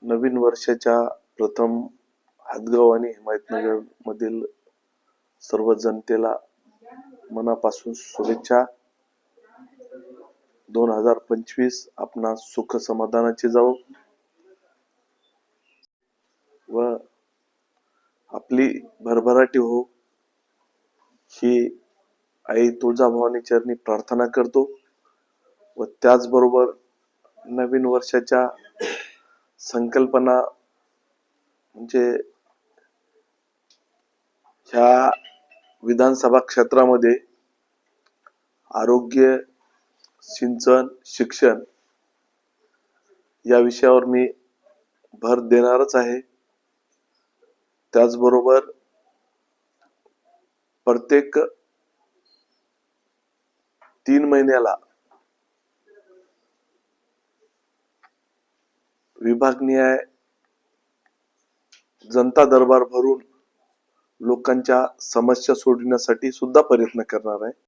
नवीन वर्षाच्या प्रथम हादगाव आणि हिमायतनगर मधील सर्व जनतेला मनापासून शुभेच्छा. 2025 आपणा सुख समाधानाची जावो व आपली भरभराटी हो ही आई तुळजाभवानी चरणी प्रार्थना करतो. व त्याचबरोबर नवीन वर्षाच्या संकल्पना म्हणजे ह्या विधानसभा क्षेत्रामध्ये आरोग्य, सिंचन, शिक्षण या विषयावर मी भर देणारच आहे. त्याचबरोबर प्रत्येक 3 महिन्याला विभागनिहाय जनता दरबार भरून लोकांच्या समस्या सोडविण्यासाठी सुद्धा प्रयत्न करणार आहे.